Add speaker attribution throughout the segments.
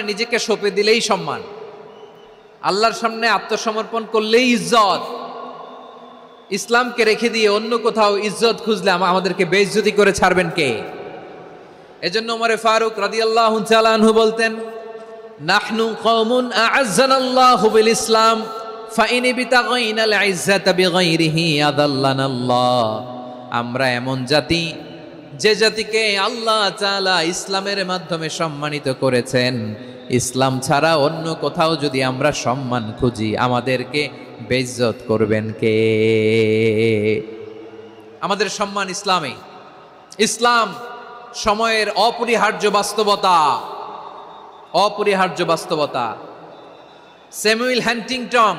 Speaker 1: নিজেকে সঁপে দিলেই সম্মান, আল্লাহর সামনে আত্মসমর্পণ করলেই ইজ্জত। ইসলামকে রেখে দিয়ে অন্য কোথাও ইজ্জত খুঁজলে আমাদেরকে বেইজ্জতি করে ছাড়বেন কে? এজন্য ওমর ফারুক রাদিয়াল্লাহু তাআলা আনহু বলতেন, নাহনু কওমুন আ'আজ্জানাল্লাহু বিল ইসলাম ফাইন বিতাগাইনাল ইজ্জাতা বিগাইরিহি আদাল্লানাল্লাহ। আমরা এমন জাতি, যে জাতিকে আল্লাহ তাআলা ইসলামের মাধ্যমে সম্মানিত করেছেন, ইসলাম ছাড়া অন্য কোথাও যদি আমরা সম্মান খুঁজি আমাদেরকে বেইজ্জত করবেন কে? আমাদের সম্মান ইসলামে। ইসলাম সময়ের অপরিহার্য বাস্তবতা, অপরিহার্য বাস্তবতা। স্যামুয়েল হান্টিংটন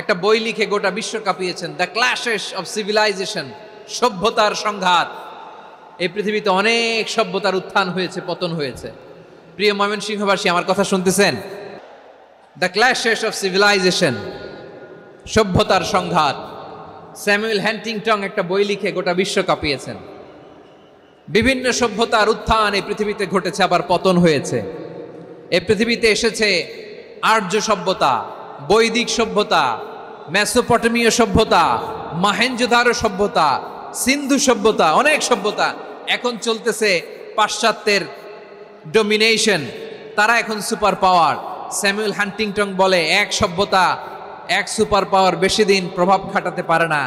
Speaker 1: একটা বই লিখে গোটা বিশ্ব কাঁপিয়েছেন, দ্য ক্ল্যাশেস অফ সিভিলাইজেশন, সভ্যতার সংঘাত। এই পৃথিবীতে অনেক সভ্যতার উত্থান হয়েছে, পতন হয়েছে। প্রিয় ময়মনসিংহবাসী, আমার কথা শুনতেছেন? দ্য ক্ল্যাশেস অফ সিভিলাইজেশন, সভ্যতার সংঘাত। স্যামুয়েল হান্টিংটন একটা বই লিখে গোটা বিশ্ব কাঁপিয়েছেন। বিভিন্ন সভ্যতার উত্থান এই পৃথিবীতে ঘটেছে, আবার পতন হয়েছে। এই পৃথিবীতে এসেছে আর্য সভ্যতা, বৈদিক সভ্যতা, মেসোপটেমীয় সভ্যতা, মহেঞ্জোদারো সভ্যতা, সিন্ধু সভ্যতা, অনেক সভ্যতা। এখন চলতেছে পাশ্চাত্যের ডোমিনেশন, তারা এখন সুপার পাওয়ার। স্যামুয়েল হান্টিংটন বলে, এক সভ্যতা, এক সুপার পাওয়ার বেশি দিন প্রভাব খাটাতে পারে না।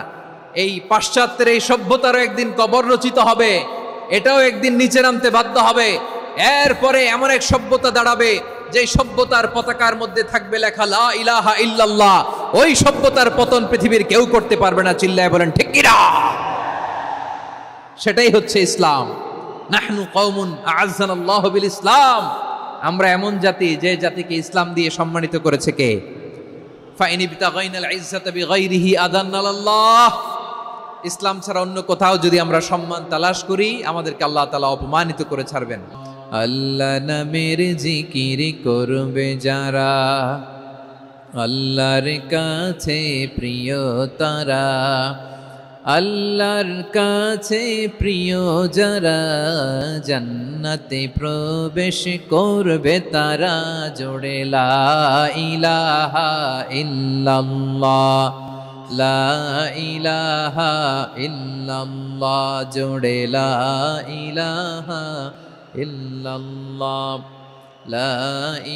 Speaker 1: এই পাশ্চাত্যের এই সভ্যতারও একদিন কবর রচিত হবে, এটাও একদিন নিচে নামতে বাধ্য হবে। এরপরে এমন এক সভ্যতা দাঁড়াবে যে সভ্যতার পতাকার মধ্যে থাকবে লেখা লা ইলাহা ইল্লাল্লাহ। ওই সভ্যতার পতন পৃথিবীর কেউ করতে পারবে না। চিল্লায় বলেন ঠিক কিনা? সেটাই হচ্ছে ইসলাম। নাহনু কওমুন আ'আজ্জানাল্লাহু বিল ইসলাম। আমরা এমন জাতি, যে জাতিকে ইসলাম দিয়ে সম্মানিত করেছে কে? ফাইন বিতাগাইনাল ইজ্জাতা বিগাইরিহি আদান্নাল্লাহ। ইসলাম ছাড়া অন্য কোথাও যদি আমরা সম্মান তালাশ করি আমাদেরকে আল্লাহ তাআলা অপমানিত করে ছাড়বেন। আল্লাহ নামের জিকির করবে যারা, আল্লাহর কাছে প্রিয় তারা। আল্লাহর কাছে প্রিয় যারা, জান্নাতে প্রবেশ করবে তারা। জোড়ে লা ইলাহা ইল্লাল্লাহ, লা ইলাহা ইল্লাল্লাহ। জোড়ে লা ইলাহা ইল্লাল্লাহ, লা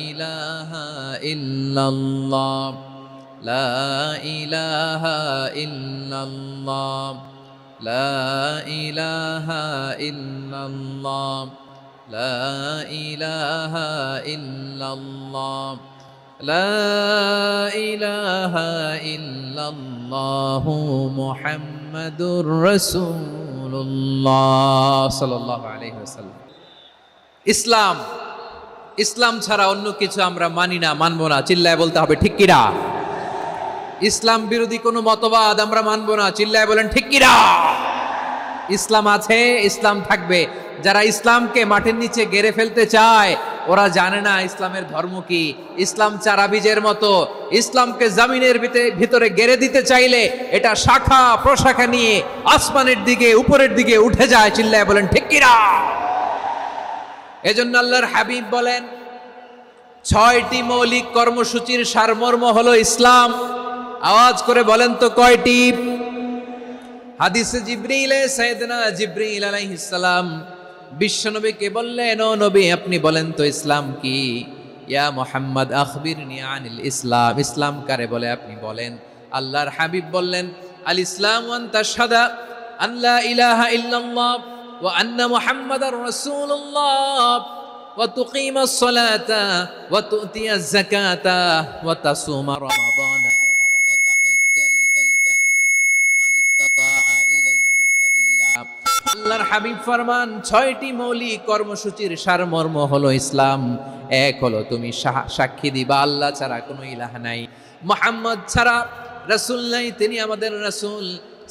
Speaker 1: ইলাহা ইল্লাল্লাহ, লা ইলাহা ইল্লাল্লাহ, লা ইলাহা ইল্লাল্লাহ, লা ইলাহা ইল্লাল্লাহ, লা ইলাহা ইল্লাল্লাহু মুহাম্মাদুর রাসূলুল্লাহ সাল্লাল্লাহু আলাইহি ওয়াসাল্লাম। ইসলাম, ইসলাম ছাড়া অন্য কিছু আমরা মানি না, মানবো না। চিল্লায় বলতে হবে ঠিক কিনা? ইসলাম বিরোধী কোনো মতবাদ আমরা মানবো না। চিল্লায় বলেন ঠিক কিনা? ইসলাম আছে, ইসলাম থাকবে। যারা ইসলামকে মাটির নিচে গেড়ে ফেলতে চায় ওরা জানে না ইসলামের ধর্ম কি। ইসলাম চারা বীজের মতো, ইসলামকে জমিনের ভিতরে গেড়ে দিতে চাইলে এটা শাখা প্রশাখা নিয়ে আসমানের দিকে, উপরের দিকে উঠে যায়। চিল্লায় বলেন ঠিক কিনা? এজন্য আল্লাহর হাবিব বলেন, 6টি মৌলিক কর্মসূচির সারমর্ম হলো ইসলাম। আওয়াজ করে বলেন তো কয়টি? হাদিসে জিবরিলে সাইয়েদনা জিবরিল আলাইহিস সালাম বিশ্বনবীকে বললেন, ও নবী আপনি বলেন তো ইসলাম কি? ইয়া মুহাম্মদ আখবিরনি আনিল ইসলাম। ইসলাম কারে বলে আপনি বলেন। আল্লাহর হাবিব বললেন, আল ইসলাম আন তাশহাদা আন লা ইলাহা ইল্লাল্লাহ ওয়া আন্না মুহাম্মাদার রাসূলুল্লাহ ওয়া তুকিমাস সালাতা ওয়া তুতিয়াজ যাকাতা ওয়া তাসুমা রমাদানা ওয়া তাহুজ্জাল বাইতা মান ইসতাতাআ ইলাইহি সাবিলা। আল্লাহর হাবিব ফরমান, 6টি মৌলিক কর্মসূচির সারমর্ম হলো ইসলাম। এক হলো তুমি সাক্ষী দিবা আল্লাহ ছাড়া কোনো ইলাহ নাই, মুহাম্মদ ছাড়া রাসূল নাই, তিনি আমাদের রাসূল।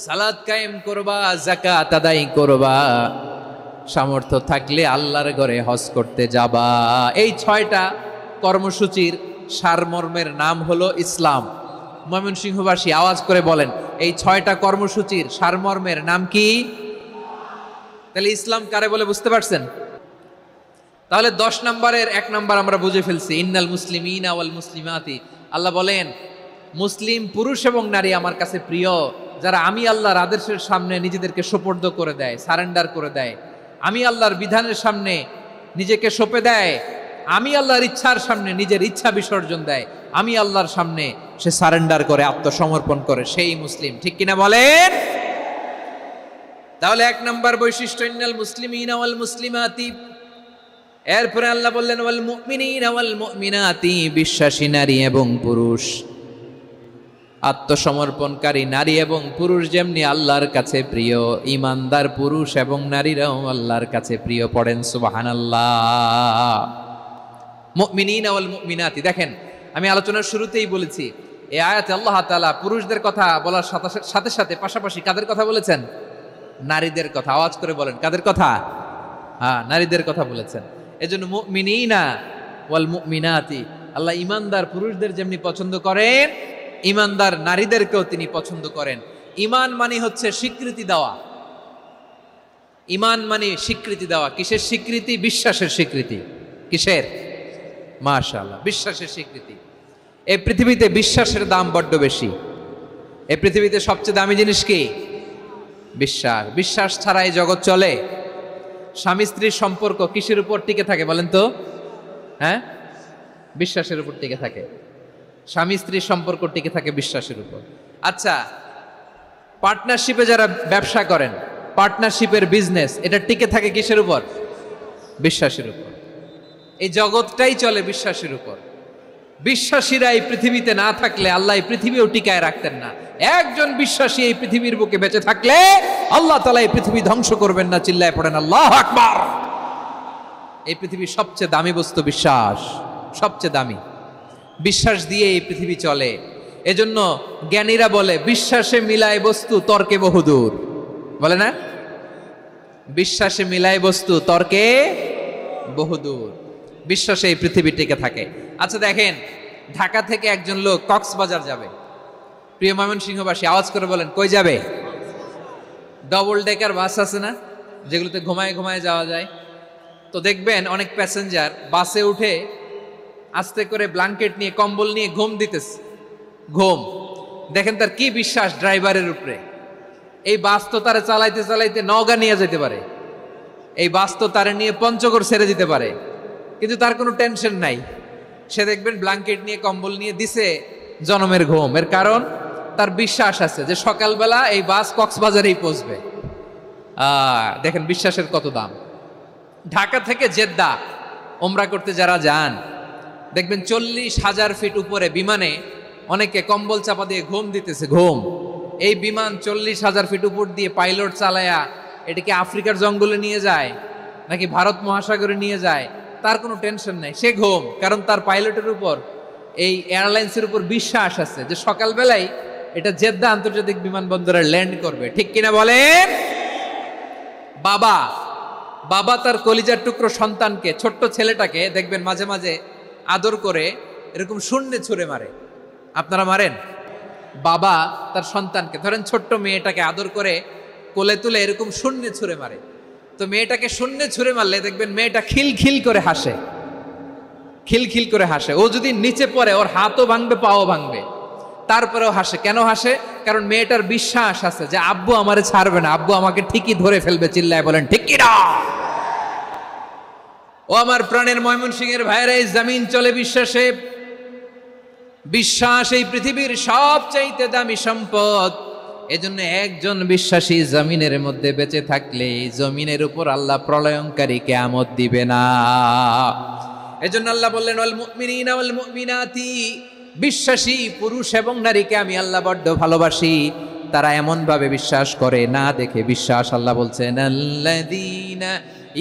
Speaker 1: সালাত কায়েম করবা, যাকাত আদায় করবা, সামর্থ্য থাকলে আল্লাহর ঘরে হজ করতে যাবা। এই 6টা কর্মসূচির সারমর্মের নাম হলো ইসলাম। ময়মনসিংহবাসী আওয়াজ করে বলেন, এই 6টা কর্মসূচির সারমর্মের নাম কি? তাহলে ইসলাম কারে বলে বুঝতে পারছেন? তাহলে 10 নম্বরের 1 নম্বর আমরা বুঝে ফেলছি, ইন্নাল মুসলিমিনা ওয়াল মুসলিমাতি। আল্লাহ বলেন মুসলিম পুরুষ এবং নারী আমার কাছে প্রিয়, যারা আমি আল্লাহর আদেশের সামনে নিজেদেরকে সোপর্দ করে দেয়, সারেন্ডার করে দেয়, আমি আল্লাহর বিধানের সামনে নিজেকে সঁপে দেয়, আমি আল্লাহর ইচ্ছার সামনে নিজের ইচ্ছা বিসর্জন দেয়, আমি আল্লাহর সামনে সে সারেন্ডার করে, আত্মসমর্পণ করে, সেই মুসলিম। ঠিক কিনা বলেন? তাহলে 1 নম্বর বৈশিষ্ট্য ইন্নাল মুসলিমিনা ওয়াল মুসলিমাতি। এরপরে আল্লাহ বললেন ওয়াল মুমিনিনা ওয়াল মুমিনাতি, বিশ্বাসী নারী এবং পুরুষ, আত্মসমর্পণকারী নারী এবং পুরুষ যেমনি আল্লাহর কাছে প্রিয়, ইমানদার পুরুষ এবং নারীরাও আল্লাহর কাছে প্রিয়। পড়েন সুবহানাল্লাহ। মুমিনিনা ওয়াল মুমিনাতি। দেখেন, আমি আলোচনার শুরুতেই বলেছি এই আয়াতে আল্লাহ তাআলা পুরুষদের কথা বলার সাথে সাথে পাশাপাশি কাদের কথা বলেছেন? নারীদের কথা। আওয়াজ করে বলেন, কাদের কথা? নারীদের কথা বলেছেন। এজন্য মুমিনিনা ওয়াল মুমিনাতি, আল্লাহ ইমানদার পুরুষদের যেমনি পছন্দ করেন, ইমানদার নারীদেরকেও তিনি পছন্দ করেন। ঈমান মানে হচ্ছে স্বীকৃতি দেওয়া। ঈমান মানে স্বীকৃতি দেওয়া। কিসের স্বীকৃতি? বিশ্বাসের স্বীকৃতি। কিসের? মাশাআল্লাহ, বিশ্বাসের স্বীকৃতি। এই পৃথিবীতে বিশ্বাসের দাম বড্ড বেশি। এই পৃথিবীতে সবচেয়ে দামি জিনিস কি? বিশ্বাস। বিশ্বাস ছাড়া এই জগৎ চলে? স্বামী স্ত্রীর সম্পর্ক কিসের উপর টিকে থাকে বলেন তো? হ্যাঁ, বিশ্বাসের উপর টিকে থাকে। স্বামী স্ত্রীর সম্পর্ক টিকে থাকে বিশ্বাসের উপর। আচ্ছা, পার্টনারশিপে যারা ব্যবসা করেন, পার্টনারশিপের বিজনেস, এটা টিকে থাকে কিসের উপর? বিশ্বাসের উপর। এই জগৎটাই চলে বিশ্বাসের উপর। বিশ্বাসীরা এই পৃথিবীতে না থাকলে আল্লাহ এই পৃথিবীও টিকায় রাখতেন না। একজন বিশ্বাসী এই পৃথিবীর বুকে বেঁচে থাকলে আল্লাহ তাআলা এই পৃথিবী ধ্বংস করবেন না। চিল্লায় পড়েন আল্লাহু আকবার। এই পৃথিবীর সবচেয়ে দামি বস্তু বিশ্বাস, সবচেয়ে দামি। বিশ্বাস দিয়ে এই পৃথিবী চলে। এজন্য জ্ঞানীরা বলে বিশ্বাসে মিলায় বস্তু, তর্কে বহুদূর। বলে না? বিশ্বাসে মিলায় বস্তু, তর্কে বহুদূর। বিশ্বাসে এই পৃথিবী টিকে থাকে। আচ্ছা দেখেন, ঢাকা থেকে একজন লোক কক্সবাজার যাবে। প্রিয় ময়মনসিংহবাসী, আওয়াজ করে বলেন কই যাবে? ডবল ডেকার বাস আছে না, যেগুলোতে ঘুমায় ঘুমায় যাওয়া যায়। তো দেখবেন অনেক প্যাসেঞ্জার বাসে উঠে আস্তে করে ব্ল্যাঙ্কেট নিয়ে, কম্বল নিয়ে ঘুম দিতেছে। ঘুম দেখেন তার কি বিশ্বাস ড্রাইভারের উপরে। এই বাস তো তারা চালাইতে চালাইতে নওগাঁ নিয়ে যেতে পারে, এই বাস তো তারা নিয়ে পঞ্চগড় ছেড়ে দিতে পারে, কিন্তু তার কোনো টেনশন নাই। সে দেখবেন ব্ল্যাঙ্কেট নিয়ে, কম্বল নিয়ে দিছে জনমের ঘুম। এর কারণ তার বিশ্বাস আছে যে সকালবেলা এই বাস কক্সবাজারেই পৌঁছবে। দেখেন বিশ্বাসের কত দাম। ঢাকা থেকে জেদ্দা ওমরা করতে যারা যান, দেখবেন 40,000 ফিট উপরে বিমানে অনেকে কম্বল চাপা দিয়ে ঘুম দিতেছে। ঘুম। এই বিমান 40,000 ফিট উপর দিয়ে পাইলট চালায়া এটাকে আফ্রিকার জঙ্গলে নিয়ে যায় নাকি ভারত মহাসাগরে নিয়ে যায়, তার কোনো টেনশন নাই। সে ঘুম, কারণ তার পাইলটের উপর, এই এয়ারলাইন্সের উপর বিশ্বাস আছে যে সকালবেলায় এটা জেদ্দা আন্তর্জাতিক বিমানবন্দরে ল্যান্ড করবে। ঠিক কিনা বলেন? বাবা বাবা তার কলিজার টুকরো সন্তানকে, ছোট্ট ছেলেটাকে দেখবেন মাঝে মাঝে আদর করে এরকম শূন্যে ছুঁড়ে মারে। আপনারা মারেন? বাবা তার সন্তানকে, ধরেন ছোট্ট মেয়েটাকে আদর করে কোলে তুলে এরকম শূন্যে ছুঁড়ে মারে। তো মেয়েটাকে শূন্যে ছুঁড়ে মারলে দেখবেন মেয়েটা খিলখিল করে হাসে, খিলখিল করে হাসে। ও যদি নিচে পড়ে ওর হাতও ভাঙবে, পাও ভাঙবে, তারপরেও হাসে। কেন হাসে? কারণ মেয়েটার বিশ্বাস আছে যে আব্বু আমারে ছাড়বে না, আব্বু আমাকে ঠিকই ধরে ফেলবে। চিল্লায় বলেন ঠিক কিনা? ও আমার প্রাণের ময়মনসিংহের ভাইয়েরা, এই জমিন চলে বিশ্বাসে। বিশ্বাস এই পৃথিবীর সবচাইতে দামি সম্পদ। এজন্য একজন বিশ্বাসী জমিনের মধ্যে বেঁচে থাকলে জমিনের উপর আল্লাহ প্রলয়ঙ্কারী কিয়ামত দিবে না। এজন্য আল্লাহ বললেন ওয়াল মুমিনিনা ওয়াল মুমিনাতি, বিশ্বাসী পুরুষ এবং নারীকে আমি আল্লাহ বড্ড ভালোবাসি। তারা এমন ভাবে বিশ্বাস করে, না দেখে বিশ্বাস। আল্লাহ বলছেন আল্লাযীনা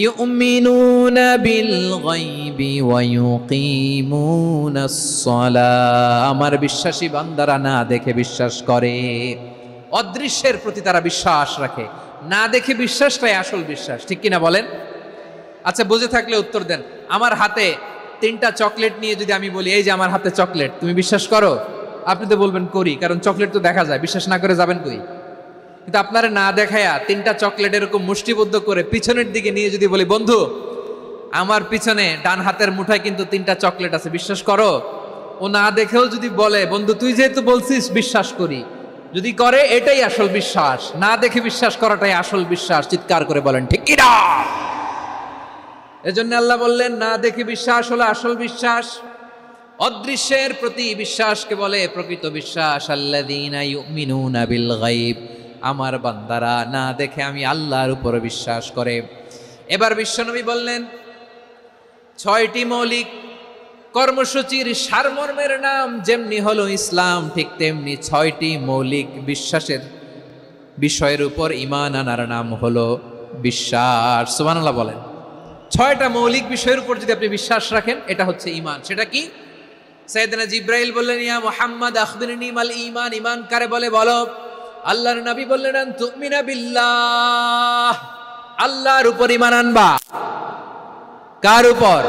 Speaker 1: ইউমিনুনা বিল গায়বি ওয়া ইউকিমুনাস সালাহ, আমার বিশ্বাসী বান্দারা না দেখে বিশ্বাস করে। অদৃশ্যের প্রতি তারা বিশ্বাস রাখে, না দেখে বিশ্বাসটাই আসল বিশ্বাস। ঠিক কিনা বলেন? আচ্ছা, বুঝে থাকলে উত্তর দেন। আমার হাতে 3টা চকলেট নিয়ে যদি আমি বলি এই যে আমার হাতে চকলেট, তুমি বিশ্বাস করো? আপনি তো বলবেন করি, কারণ চকলেট তো দেখা যায়। বিশ্বাস না করে যাবেন কই? কিন্তু আপনারা না দেখায়া 3টা চকলেট এরকম মুষ্টিবদ্ধ করে পিছনের দিকে নিয়ে যদি বলি বন্ধু আমার পিছনে ডান হাতের মুঠায় কিন্তু 3টা চকলেট আছে, বিশ্বাস করো? ও না দেখেও যদি বলে, বন্ধু তুই যেহেতু বলছিস বিশ্বাস করি, যদি করে এটাই আসল বিশ্বাস, না দেখে বিশ্বাস করাটাই আসল বিশ্বাস। চিৎকার করে বলেন ঠিক কি না? এজন্য আল্লাহ বললেন না দেখে বিশ্বাস হলো আসল বিশ্বাস। অদৃশ্যের প্রতি বিশ্বাসকে বলে প্রকৃত বিশ্বাস। আল্লাযীনা ইউমিনুনা বিল গায়ব, আমার বান্দারা না দেখে আমি আল্লাহর উপর বিশ্বাস করে। এবার বিশ্বনবী বললেন 6টি মৌলিক কর্মসূচির সারমর্মের নাম যেমনি হলো ইসলাম, ঠিক তেমনি 6টি মৌলিক বিশ্বাসের বিষয়ের উপর ঈমান আনার নাম হলো বিশ্বাস। সুবহানাল্লাহ বলেন। 6টা মৌলিক বিষয়ের উপর যদি আপনি বিশ্বাস রাখেন, এটা হচ্ছে ঈমান। সেটা কি? সাইয়েদনা জিবরাইল বললেন, ইয়া মুহাম্মদ আখবিরনি মাল ঈমান, ঈমান কারে বলে বলো। আল্লাহর নবী বললেন, আন তুমিনা বিল্লাহ, আল্লাহর উপর ঈমান আনবা। কার উপর?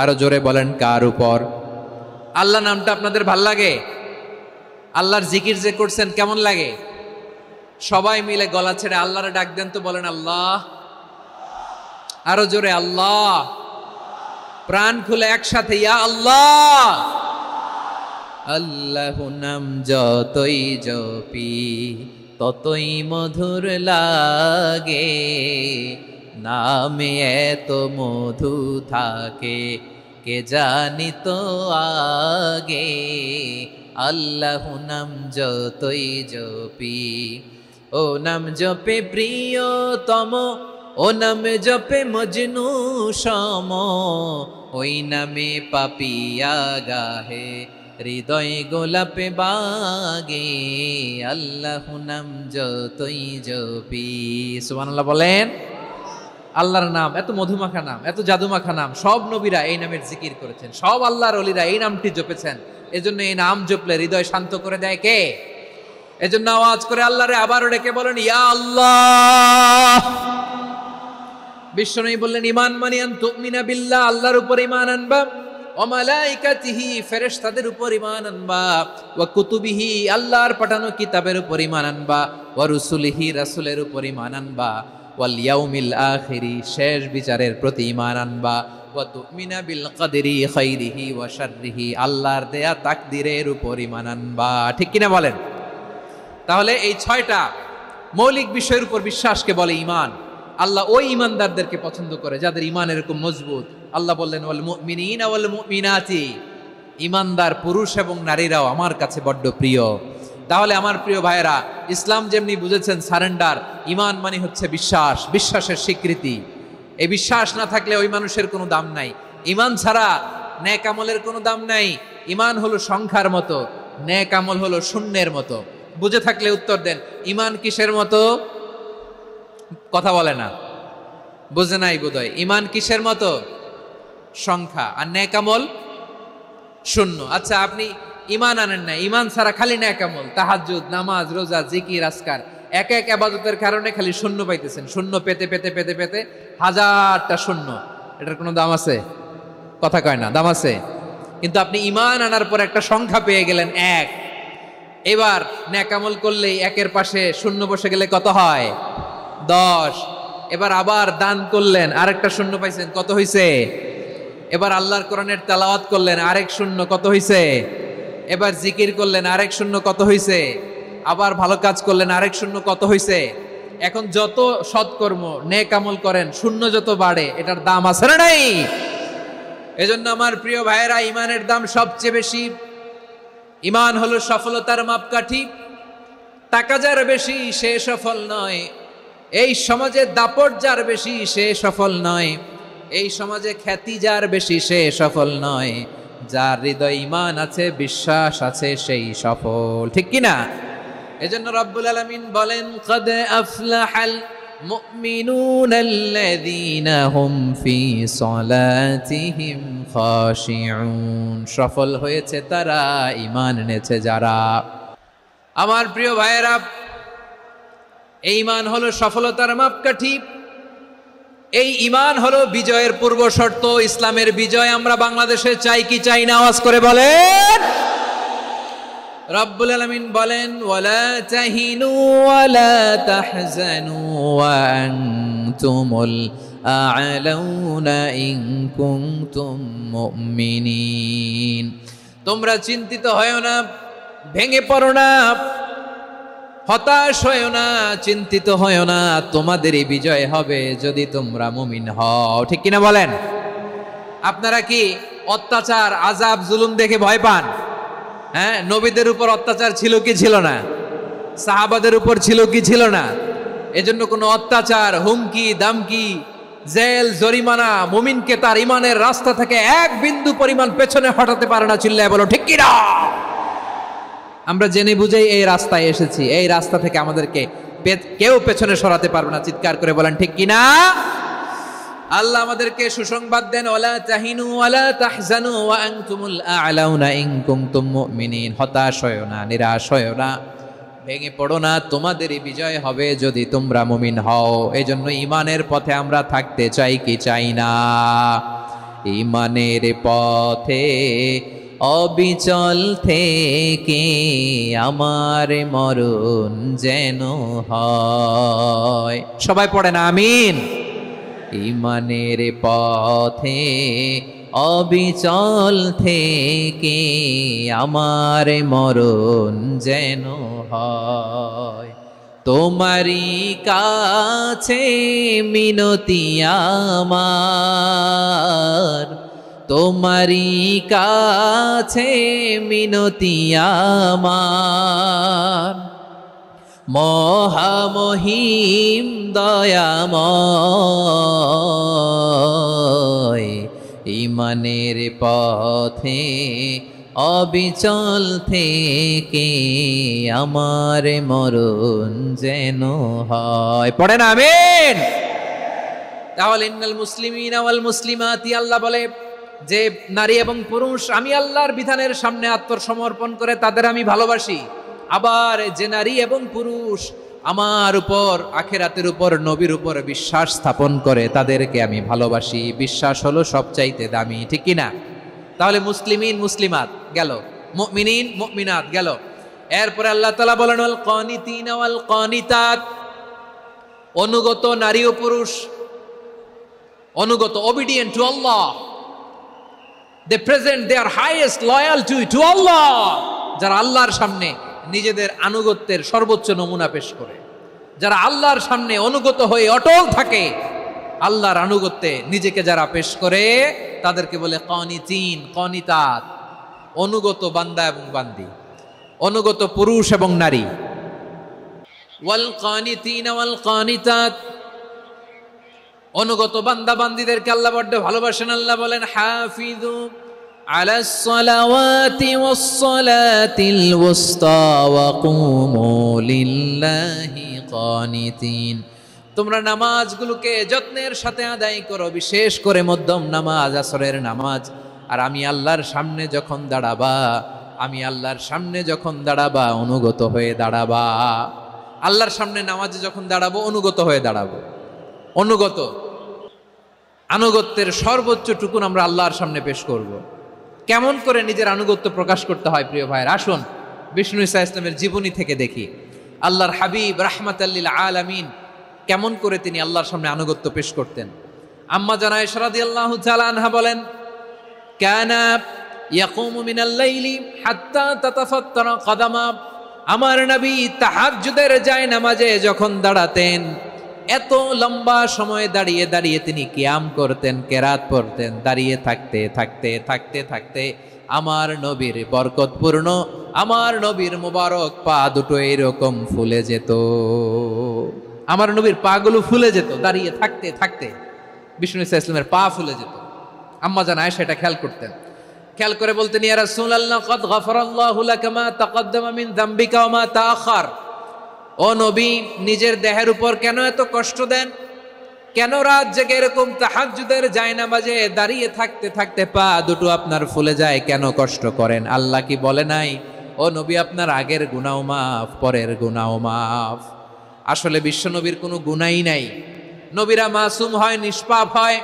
Speaker 1: আরো জোরে বলেন, কার উপর? আল্লাহ নামটা আপনাদের ভাল লাগে? আল্লাহর জিকির যে করছেন কেমন লাগে? সবাই মিলে গলা ছেড়ে আল্লাহরে ডাক দেন তো, বলেন আল্লাহ। আরো জোরে আল্লাহ। প্রাণ খুলে একসাথে ইয়া আল্লাহ। আল্লাহ নাম যতই জপি ততই মধুর লাগে, নামে এত মধু থাকে কে জানি তো আগে। আল্লাহ নাম যতই জপি, ও নাম জপে প্রিয়তম, ও নাম জপে মজনু সম, ওই নামে পাপিয়া গাহে হৃদয় গোলাপে বাগে। আল্লাহ নাম যতই জপি। সুবহানাল্লাহ বলেন। আল্লাহর নাম এত মধুমাখা নাম, এত জাদুমাখা নাম, সব নবীরা এই নামের জিকির করেছেন, সব আল্লাহর ওলিরা এই নামটি জপেছেন। এজন্য এই নাম জপলে হৃদয় শান্ত করে দেয় কে? এজন্য আওয়াজ করে আল্লাহরে আবারও ডেকে বলেন ইয়া আল্লাহ। বিশ্বনবী বললেন ঈমান মানে আন তুমিনা বিল্লাহ, আল্লাহর উপর ঈমান আনবা, ওয়া মালাইকাতিহি, ফেরেশতাদের উপর ঈমান আনবা, ওয়া কুতুবিহি, আল্লাহর পাঠানো কিতাবের উপর ঈমান আনবা, ওয়া রুসুলিহি, রাসূলের উপর ঈমান আনবা, ওয়াল ইয়াউমিল আখিরি, শেষ বিচারের প্রতি ঈমান আনবা, ওয়া তুমিনা বিল কদরি খাইরিহি ওয়া শাররিহি, আল্লাহর দেয়া তাকদীরের উপর ঈমান আনবা। ঠিক কিনা বলেন? তাহলে এই 6টা মৌলিক বিষয়ের উপর বিশ্বাসকে বলে ঈমান। আল্লাহ ওই ঈমানদারদেরকে পছন্দ করে যাদের ঈমান এরকম মজবুত। আল্লাহ বললেন ওয়াল মুমিনিনা ওয়াল মুমিনাতি, ঈমানদার পুরুষ এবং নারীরাও আমার কাছে বড্ড প্রিয়। তাহলে আমার প্রিয় ভাইয়েরা, ইসলাম যেমনি বুঝেছেন সারেন্ডার, ঈমান মানে হচ্ছে বিশ্বাস, বিশ্বাসের স্বীকৃতি। এই বিশ্বাস না থাকলে ওই মানুষের কোনো দাম নাই। ঈমান ছাড়া নেক আমলের কোনো দাম নাই। ঈমান হলো সংখ্যার মতো, নেক আমল হলো শূন্যের মতো। বুঝে থাকলে উত্তর দেন, ঈমান কিসের মতো? কথা বলে না, বুঝে নাই বোধহয়। ঈমান কিসের মতো? সংখ্যা। আর নেক আমল শূন্য। আচ্ছা, আপনি ঈমান আনেন না, ঈমান ছাড়া খালি নেক আমল, তাহাজ্জুদ, নামাজ, রোজা, জিকির, আজকার, এক এক ইবাদতের কারণে খালি শূন্য পাইতেছেন। শূন্য পেতে পেতে পেতে পেতে হাজারটা শূন্য। এটার কোনো দাম আছে? কথা কয় না, দাম আছে। কিন্তু আপনি ঈমান আনার পর একটা সংখ্যা পেয়ে গেলেন, এক। এবার নেক আমল করলেই একের পাশে শূন্য বসে গেলে কত হয়? 10। এবার আবার দান করলেন, আরেকটা শূন্য পাইছেন, কত হইছে? এবার আল্লাহর কোরআনের তেলাওয়াত করলেন, আরেক শূন্য, কত হইছে? এবার জিকির করলেন, আরেক শূন্য, কত হইছে? আবার ভালো কাজ করলেন, আরেক শূন্য, কত হইছে? এখন যত সৎকর্ম নেক আমল করেন, শূন্য যত বাড়ে, এটার দাম আছে না নাই? এজন্য আমার প্রিয় ভাইয়েরা, ঈমানের দাম সবচেয়ে বেশি। ঈমান হলো সফলতার মাপকাঠি। টাকা যার বেশি সে সফল নয়, এই সমাজে দাপট যার বেশি সে সফল নয়, এই সমাজে খ্যাতি যার বেশি সে সফল নয়, যার হৃদয় ঈমান আছে, বিশ্বাস আছে, সেই সফল। ঠিক কিনা? এজন্য রব্বুল আলামিন বলেন, ক্বাদ আফলাহাল মুমিনুনাল্লাযীনা হুম ফি সলাতিহিম খাশিউন, সফল হয়েছে তারা, ঈমান এনেছে যারা। আমার প্রিয় ভাইয়েরা, এই ঈমান হলো সফলতার মাপকাঠি। এই ঈমান হলো বিজয়ের পূর্ব শর্ত। ইসলামের বিজয় আমরা বাংলাদেশে চাই কি চাই না? আওয়াজ করে বলেন। রব্বুল আলামিন বলেন, ওয়ালা তাহিনু ওয়ালা তাহজানু ওয়া আনতুমুল আ'লাউনা ইন কুনতুম মুমিনিন। তোমরা চিন্তিত হয়ো না, ভেঙে পড়ো না, হতাশ হয়ো না, চিন্তিত হয়ো না, তোমাদেরই বিজয় হবে যদি তোমরা মুমিন হও। ঠিক কিনা বলেন? আপনারা কি অত্যাচার, আযাব, জুলুম দেখে ভয় পান? হ্যাঁ, নবীদের উপর অত্যাচার ছিল কি ছিল না? সাহাবাদের উপর ছিল কি ছিল না? এজন্য কোনো অত্যাচার, হুমকি, দামকি, জেল, জরিমানা মুমিনকে তার ইমানের রাস্তা থেকে এক বিন্দু পরিমাণ পেছনে হটাতে পারে না। চিল্লায় বলো ঠিক কিনা? আমরা জেনে বুঝেই এই রাস্তায় এসেছি, এই রাস্তা থেকে আমাদেরকে কেউ পেছনে সরাতে পারবে না। চিৎকার করে বলেন ঠিক কিনা? আল্লাহ আমাদেরকে সুসংবাদ দেন, ওয়ালা তাহিনু ওয়ালা তাহজানু ওয়া আনতুমুল আ'লাউনা ইন কুনতুম মুমিনিন। হতাশ হয়ো না, নিরাশ হয়ো না, ভেঙে পড়ো না, তোমাদেরই বিজয় হবে যদি তোমরা মুমিন হও। এজন্য ঈমানের পথে আমরা থাকতে চাই কি চাই না? ঈমানের পথে অবিচল থেকে আমার মরণ যেন হয়। সবাই পড়েন আমিন। ঈমানের পথে অবিচল থেকে আমার মরণ যেন হয়। তোমারই কাছে মিনতি আমার, তোমারই কাছে মিনতি আমার, মহামহিম দয়াময়। ঈমানের পথে অবিচল থেকে আমার মরণ যেন হয়। পড়েন আমিন। তাহলে ইন্নাল মুসলিমিনা ওয়াল মুসলিমাতি, আল্লাহ বলে যে নারী এবং পুরুষ আমি আল্লাহর বিধানের সামনে আত্মসমর্পণ করে তাদের আমি ভালোবাসি। আবার যে নারী এবং পুরুষ আমার উপর, আখিরাতের উপর, নবীর উপর বিশ্বাস স্থাপন করে তাদেরকে আমি ভালোবাসি। বিশ্বাস হলো সবচাইতে দামি। ঠিক কিনা? তাহলে মুসলিমিন মুসলিমাত গেল, মুমিনিন মুমিনাত গেল। এরপরে আল্লাহ তাআলা বলেন ওয়াল কানিতিনা ওয়াল কানিতাত, অনুগত নারী ও পুরুষ, অনুগত, obedient to Allah, they present their highest loyalty to Allah, যারা আল্লাহর সামনে নিজেদের আনুগত্যের সর্বোচ্চ নমুনা পেশ করে, যারা আল্লাহর সামনে অনুগত হয়ে অটল থাকে, আল্লাহর আনুগত্যে নিজেকে যারা পেশ করে তাদেরকে বলে কানিতিন, কানিতাত, অনুগত বান্দা এবং বান্দি, অনুগত পুরুষ এবং নারী। ওয়াল কানিতিন ওয়াল কানিতাত, অনুগত বান্দা বান্দিদেরকে আল্লাহ বড় ভালোবাসেন। আল্লাহ বলেন হাফিজু আলাস সালাওয়াতি ওয়াস সালাতিল ওয়াসতা ওয়া কুমু লিল্লাহি কানিতিন, তোমরা নামাজগুলোকে যত্নের সাথে আদায় করো, বিশেষ করে মধ্যম নামাজ, আসরের নামাজ। আর আমি আল্লাহর সামনে যখন দাঁড়াবা, আমি আল্লাহর সামনে যখন দাঁড়াবা অনুগত হয়ে দাঁড়াবা। আল্লাহর সামনে নামাজে যখন দাঁড়াবো অনুগত হয়ে দাঁড়াবো। অনুগত, আনুগত্যের সর্বোচ্চ টুকুন আমরা আল্লাহর সামনে পেশ করব। কেমন করে নিজের আনুগত্য প্রকাশ করতে হয় প্রিয় ভাইয়ের, আসুন বিষ্ণু ঈসা ইসলামের জীবনী থেকে দেখি। আল্লাহর হাবিব রাহমাতাল লিল আলামিন কেমন করে তিনি আল্লাহর সামনে আনুগত্য পেশ করতেন। আম্মা জানা আয়েশা রাদিয়াল্লাহু তাআলা আনহা বলেন, কানা ইয়াকুমু মিনাল লাইলি হাত্তা তাতাফাত্তারা কদামা, আমার নবী তাহাজ্জুদের যায় নামাজে যখন দাঁড়াতেন, এত লম্বা সময় দাঁড়িয়ে দাঁড়িয়ে তিনি কিয়াম করতেন, কেরাত পড়তেন। দাঁড়িয়ে থাকতে থাকতে থাকতে থাকতে আমার নবীর বরকতপূর্ণ, আমার নবীর মুবারক পা দুটো এরকম ফুলে যেত। আমার নবীর পা গুলো ফুলে যেত দাঁড়িয়ে থাকতে থাকতে, বিষ্ণু ঈসা ইসলামের পা ফুলে যেত। আম্মা জান আয়েশা এটা খেয়াল করতেন। খেয়াল করে বলতেন, ইয়া রাসূলুল্লাহ কদ গফারাল্লাহু লাকা মা তাকদ্দামা মিন যামবিকা ওয়া মা তাআখার। ও নবী, নিজের দেহের উপর কেন এত কষ্ট দেন? কেন রাত জেগে এরকম তাহাজ্জুদের জায়নামাজে দাঁড়িয়ে থাকতে থাকতে পা দুটো আপনার ফুলে যায়? কেন কষ্ট করেন? আল্লাহ কি বলে নাই ও নবী আপনার আগের গুনাহ মাফ, পরের গুনাহ মাফ? আসলে বিশ্ব নবীর কোনো গুনাহই নাই। নবীরা মাসুম হয়, নিষ্পাপ হয়।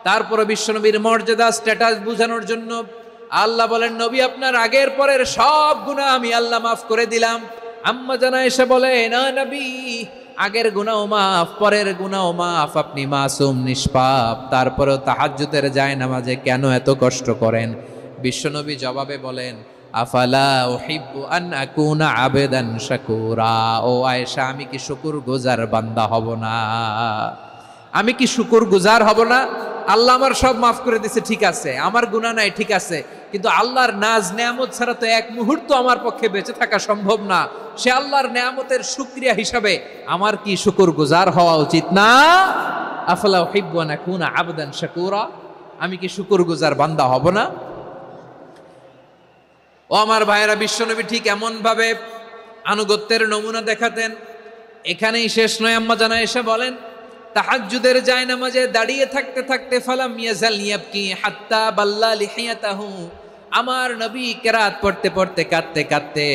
Speaker 1: তারপরে বিশ্ব নবীর মর্যাদা, স্ট্যাটাস বোঝানোর জন্য আল্লাহ বলেন, নবী আপনার আগের পরের সব গুনাহ আমি আল্লাহ মাফ করে দিলাম। আম্মা জান আয়েশা বলে, না নবী, আগের গুনাহ মাফ, পরের গুনাহ মাফ, আপনি মাসুম নিষ্পাপ, তারপরেও তাহাজ্জুদের জায়নামাজে কেন এত কষ্ট করেন? বিশ্বনবী জবাবে বলেন, আফালা উহিব্বু আন আকুনা আবেদান শাকুরা। ও আয়েশা, আমি কি শুকরগুজার বান্দা হব না? আমি কি শুকরগুজার হব না? আল্লাহ আমার সব মাফ করে দিয়েছে, ঠিক আছে, আমার গুনাহ নাই, ঠিক আছে, কিন্তু আল্লাহর নাজ নেয়ামত ছাড়া তো এক মুহূর্ত আমার পক্ষে বেঁচে থাকা সম্ভব না। সে আল্লাহর নেয়ামতের শুকরিয়া হিসাবে আমার কি শুকরগুজার হওয়া উচিত না? আফালা উহিব্বু আন আকুনা আবদান শাকুরা, আমি কি শুকরগুজার বান্দা হব না? ও আমার ভাইয়েরা, বিশ্বনবী ঠিক এমন ভাবে আনুগত্যের নমুনা দেখাতেন। এখানেই শেষ নয়, আম্মা জানা এসে বলেন, তাহাজ্জুদের জায়নামাজে দাঁড়িয়ে থাকতে থাকতে ফালাম ইয়াজাল ইয়াবকি হাত্তা বাল্লা লিহিয়াতাহু, আমার নবী কেরাত পড়তে পড়তে কাঁদতে কাঁদতে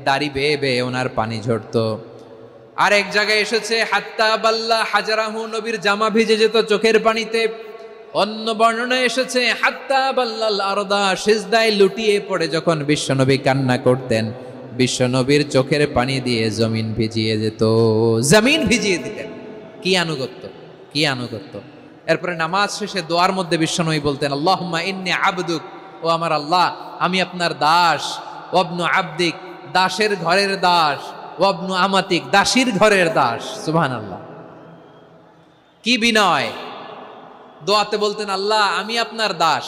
Speaker 1: দাড়ি বেয়ে বেয়ে ওনার পানি ঝরতো। আর এক জায়গায় এসেছে হাত্তা বাল্লা হাজারাহু, নবীর জামা ভিজে যেত চোখের পানিতে। অন্য বর্ণনায় এসেছে হাত্তা বাল্লাল আরদা, সিজদায় লুটিয়ে পড়ে যখন বিশ্বনবী কান্না করতেন, বিশ্বনবীর চোখের পানি দিয়ে জমিন ভিজিয়ে যেত, জমিন ভিজিয়ে দিতেন। কি আনুগত্য, কি আনুগত্য! এরপরে নামাজ শেষে দোয়ার মধ্যে বিশ্বনবী বলতেন, আল্লাহুম্মা ইন্নী আবদুক, ও আমার আল্লাহ, আমি আপনার দাস, ওয়াবনু আবদিক, দাসের ঘরের দাস, ওয়াবনু আমাতিক, দাসীর ঘরের দাস। সুবহানাল্লাহ, কি বিনয়! দোয়াতে বলতেন, আল্লাহ আমি আপনার দাস,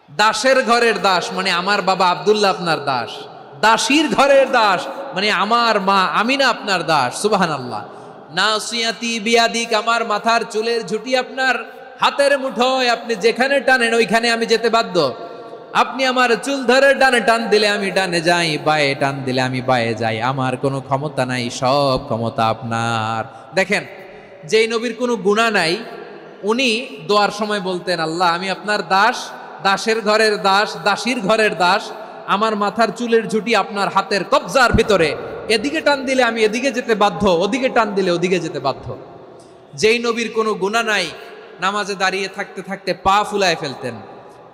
Speaker 1: দাসের ঘরের দাস মানে আমার বাবা আব্দুল্লাহ আপনার দাস, দাসীর ঘরের দাস মানে আমার মা আমিনা আপনার দাস। সুবহানাল্লাহ। নাসিয়াতি বিয়াদিক, আমার মাথার চুলের ঝুঁটি আপনার হাতের মুঠোয়, আপনি যেখানে টানেন ওইখানে আমি যেতে বাধ্য। আপনি আমার চুল ধরে ডানে টান দিলে আমি ডানে যাই, বায়ে টান দিলে আমি বায়ে যাই, আমার কোনো ক্ষমতা নাই, সব ক্ষমতা আপনার। দেখেন, যেই নবীর কোনো গুনাহ নাই, উনি দোয়ার সময় বলতেন, আল্লাহ আমি আপনার দাস, দাসের ঘরের দাস, দাসীর ঘরের দাস, আমার মাথার চুলের ঝুঁটি আপনার হাতের কবজার ভিতরে, এদিকে টান দিলে আমি এদিকে যেতে বাধ্য, ওদিকে টান দিলে ওদিকে যেতে বাধ্য। যেই নবীর কোনো গুনাহ নাই, নামাজে দাঁড়িয়ে থাকতে থাকতে পা ফুলায় ফেলতেন।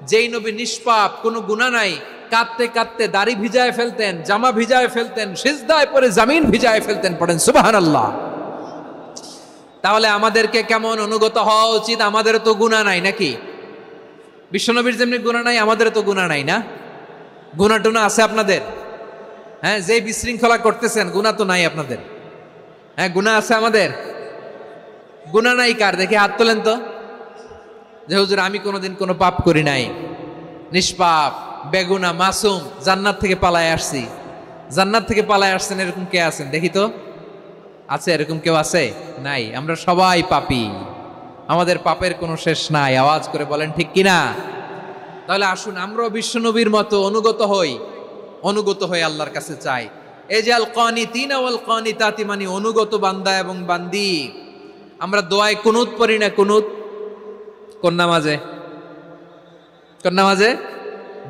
Speaker 1: যেই নবী নিষ্পাপ, কোনো গুনাহ নাই, কাঁদতে কাঁদতে দাড়ি ভিজায় ফেলতেন, জামা ভিজায় ফেলতেন, সিজদায় পরে জমিন ভিজায় ফেলতেন। পড়েন সুবহানাল্লাহ। তাহলে আমাদেরকে কেমন অনুগত হওয়া উচিত? আমাদের তো গুনাহ নাই নাকি? বিশ্বনবীর যেমনি গুনাহ নাই, আমাদের তো গুনাহ নাই না? গুনাহ টুনা আছে আপনাদের? হ্যাঁ, যে বিশৃঙ্খলা করতেছেন, গুনাহ তো নাই আপনাদের? হ্যাঁ, গুনাহ আছে আমাদের? গুনাহ নাই কার? দেখি হাত তোলেন তো, যে হুজুর আমি কোনোদিন কোনো পাপ করি নাই, নিষ্পাপ, বেগুনা, মাসুম, জান্নাত থেকে পালায় আসছি। জান্নাত থেকে পালায় আসছেন এরকম কে আছেন? দেখি তো, আছে এরকম কেউ? আছে? নাই। আমরা সবাই পাপী, আমাদের পাপের কোনো শেষ নাই। আওয়াজ করে বলেন ঠিক কিনা? তাহলে আসুন আমরাও বিশ্বনবীর মতো অনুগত হই, অনুগত হয়ে আল্লাহর কাছে চাই। এই যে আল কানিতিনা ওয়াল কানিতাতি, মানে অনুগত বান্দা এবং বান্দি। আমরা দোয়ায় কুনুত পড়ি না? কুনুত কোন নামাজে? কোন নামাজে?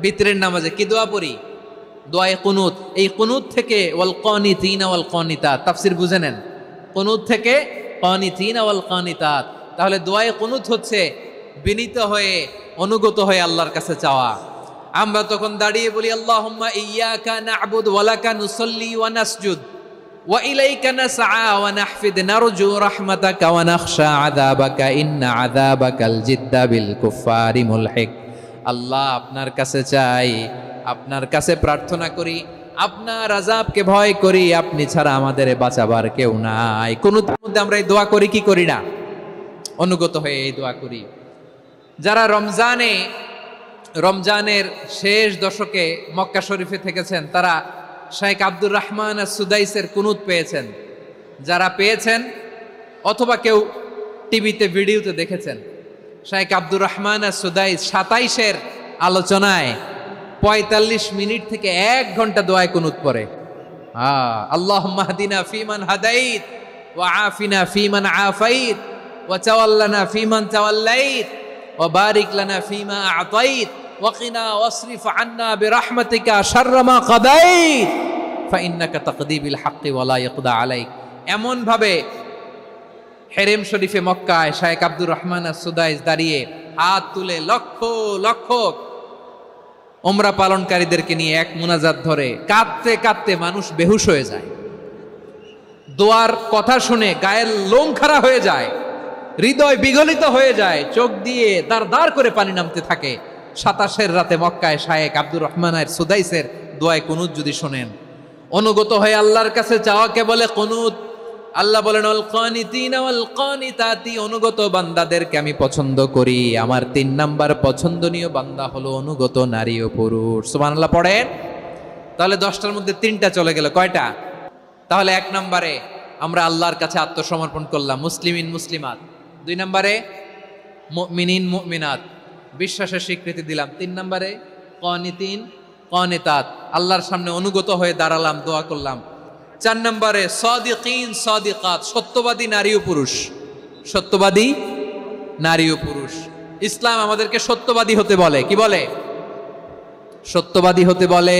Speaker 1: বিতরের নামাজে কি দোয়া পড়ি? দোয়ায়ে কুনুত। এই কুনুত থেকে ওয়াল কানিতিনা ওয়াল কানিতাত, তাফসীর বুঝে নেন। কুনুত থেকে কানিতিনা ওয়াল কানিতাত। তাহলে দোয়ায়ে কুনুত হচ্ছে বিনীত হয়ে, অনুগত হয়ে আল্লাহর কাছে চাওয়া। আমরা তখন দাঁড়িয়ে বলি, আল্লাহুম্মা ইয়্যাকা না'বুদু ওয়া লাকা নুসাল্লি ওয়া নাসজুদ ওয়া ইলাইকা নাসআ ওয়া নাহফিদ নারজু রাহমাতাকা ওয়া নাখশা আযাবাকা ইন্না আযাবাকাল জিদ্দা বিল কুফফারি মুলহিক। আল্লাহ আপনার কাছে চাই, আপনার কাছে প্রার্থনা করি, আপনার আযাবকে ভয় করি, আপনি ছাড়া আমাদের বাঁচাবার কেউ নাই। কুনুতের মধ্যে আমরা এই দোয়া করি কি করি না? অনুগত হয়ে এই দোয়া করি। যারা রমজানের শেষ দশকে মক্কা শরীফে থেকেছেন, তারা শেখ আব্দুর রহমান সুদাইসের কুনুত পেয়েছেন। যারা পেয়েছেন অথবা কেউ টিভিতে ভিডিওতে দেখেছেন, শেখ আব্দুর রহমান সুদাইস 27-এর আলোচনায় 45 মিনিট থেকে 1 ঘন্টা দোয়ায় কুনুত পড়ে। আল্লাহুম্মা হদিনা ফিমান হাদাইত ওয়া আফিনা ফিমান আফাইত ওয়া তাওয়াল্লানা ফিমান তাওয়াল্লাইত ওয়া বারিক লানা ফিমা আ'তাইত ওয়া কিনা ওয়াসরিফ আন্না বিরহমাতিকা শাররা মা কাদাইত ফাইন্নাকা তাকদি বিল হাক্কি ওয়া লা ইয়াকদা আলাইক। এমন ভাবে হেরেম শরীফে মক্কায় শেখ আব্দুর রহমান সুদাইস দাঁড়িয়ে হাত তুলে লক্ষ লক্ষ উমরা পালনকারীদেরকে নিয়ে এক মুনাজাত ধরে কাঁদতে কাঁদতে মানুষ বেহুশ হয়ে যায়। দোয়ার কথা শুনে গায়ের লোম খাড়া হয়ে যায়, হৃদয় বিগলিত হয়ে যায়, চোখ দিয়ে দাঁড় দাঁড় করে পানি নামতে থাকে। 27 রাতে মক্কায় শায়েখ আব্দুর রহমান সুদাইসের দোয়ায় কুনুত যদি শোনেন, অনুগত হয়ে আল্লাহর কাছে চাওয়াকে বলে কুনুত। আল্লাহ বলেন আল কানিতিনা ওয়াল কানিতাতি, অনুগত বান্দাদেরকে আমি পছন্দ করি। আমার 3 নাম্বার পছন্দনীয় বান্দা হলো অনুগত নারী ও পুরুষ। সুবহানাল্লাহ পড়েন। তাহলে 10টার মধ্যে 3টা চলে গেল, কয়টা? তাহলে 1 নম্বরে আমরা আল্লাহর কাছে আত্মসমর্পণ করলাম, মুসলিমিন মুসলিমাত। 2 নম্বরে মুমিনিন মুমিনাত, বিশ্বাসের স্বীকৃতি দিলাম। 3 নম্বরে কানিতিন কানিতাত, আল্লাহর সামনে অনুগত হয়ে দাঁড়ালাম, দোয়া করলাম। 4 নম্বরে সাদিকিন সাদিকাত, সত্যবাদী নারী ও পুরুষ। সত্যবাদী নারী ও পুরুষ। ইসলাম আমাদেরকে সত্যবাদী হতে বলে। কি বলে? সত্যবাদী হতে বলে।